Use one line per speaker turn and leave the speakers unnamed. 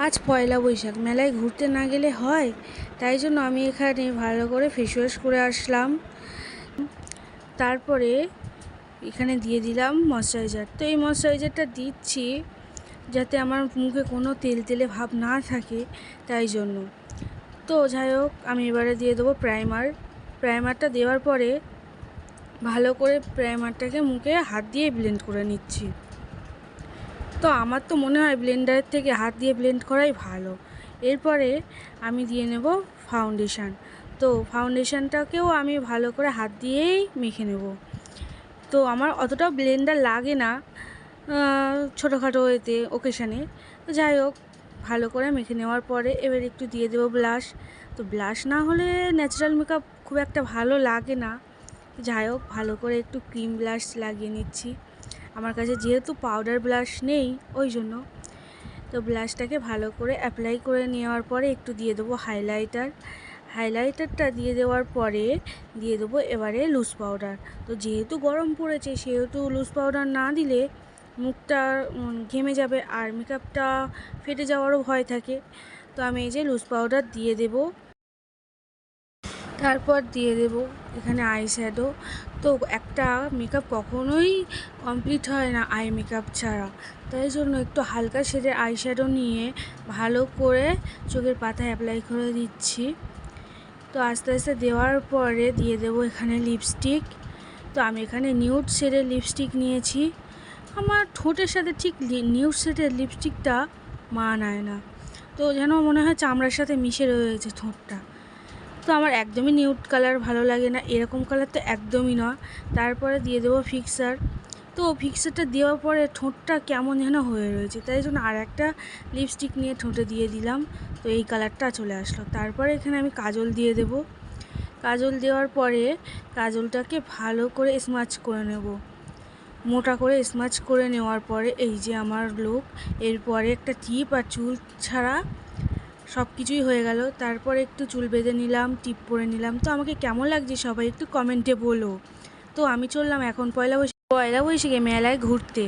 আজ পয়লা বৈশাখ, মেলায় ঘুরতে না গেলে হয়? তাই জন্য আমি এখানে ভালো করে ফেস ওয়াশ করে আসলাম। তারপরে এখানে দিয়ে দিলাম ময়শ্চারাইজার। তো এই ময়শ্চারাইজারটা দিচ্ছি যাতে আমার মুখে কোনো তেলে ভাব না থাকে, তাই জন্য। তো যাই হোক, আমি এবারে দিয়ে দেবো প্রাইমারটা দেওয়ার পরে ভালো করে প্রাইমারটাকে মুখে হাত দিয়ে ব্লেন্ড করে নিচ্ছি। তো আমার তো মনে হয় ব্লেন্ডারের থেকে হাত দিয়ে ব্লেন্ড করাই ভালো। এরপরে আমি দিয়ে নেব ফাউন্ডেশান। তো ফাউন্ডেশানটাকেও আমি ভালো করে হাত দিয়েই মেখে নেব। তো আমার অতটাও ব্লেন্ডার লাগে না ছোটোখাটো এতে ওকেশানে। তো যাই হোক, ভালো করে মেখে নেওয়ার পরে এবার একটু দিয়ে দেবো ব্লাশ। তো ব্লাশ না হলে ন্যাচারাল মেকআপ খুব একটা ভালো লাগে না। যাই হোক, ভালো করে একটু ক্রিম ব্লাশ লাগিয়ে নিচ্ছি। আমার কাছে যেহেতু পাউডার ব্লাশ নেই, ওই জন্য। তো ব্লাশটাকে ভালো করে অ্যাপ্লাই করে নেওয়ার পরে একটু দিয়ে দেবো হাইলাইটারটা দিয়ে দেওয়ার পরে দিয়ে দেবো এবারে লুজ পাউডার। তো যেহেতু গরম পড়েছে, সেহেতু লুজ পাউডার না দিলে মুখটা ঘেমে যাবে আর মেকআপটা ফেটে যাওয়ারও ভয় থাকে। তো আমি এই যে লুজ পাউডার দিয়ে দেবো। তারপর দিয়ে দেব এখানে আই শ্যাডো। তো একটা মেকআপ কখনোই কমপ্লিট হয় না আই মেকআপ ছাড়া, তাই জন্য একটু হালকা শেডের আই শ্যাডো নিয়ে ভালো করে চোখের পাতায় অ্যাপ্লাই করে দিচ্ছি। তো আস্তে আস্তে দেওয়ার পরে দিয়ে দেব এখানে লিপস্টিক। তো আমি এখানে নিউড শেডের লিপস্টিক নিয়েছি। আমার ঠোঁটের সাথে ঠিক নিউড শেডের লিপস্টিকটা মানায় না, তো যেন মনে হয় চামড়ার সাথে মিশে রয়েছে ঠোঁটটা। তো আমার একদমই নিউড কালার ভালো লাগে না, এরকম কালার তো একদমই নয়। তারপরে দিয়ে দেবো ফিক্সার। তো ফিক্সারটা দেওয়ার পরে ঠোঁটটা কেমন যেন হয়ে রয়েছে, তাই জন্য আর একটা লিপস্টিক নিয়ে ঠোঁটে দিয়ে দিলাম। তো এই কালারটা চলে আসলো। তারপরে এখানে আমি কাজল দিয়ে দেব। কাজল দেওয়ার পরে কাজলটাকে ভালো করে স্মাচ করে নেব, মোটা করে স্মাচ করে নেওয়ার পরে এই যে আমার লুক। এরপরে একটা টিপ আর চুল ছাড়া সব কিছুই হয়ে গেল। তারপরে একটু চুল বেঁধে নিলাম, টিপ পরে নিলাম। তো আমাকে কেমন লাগছে সবাই একটু কমেন্টে বলো। তো আমি চললাম এখন পয়লা বৈশাখে মেলায় ঘুরতে।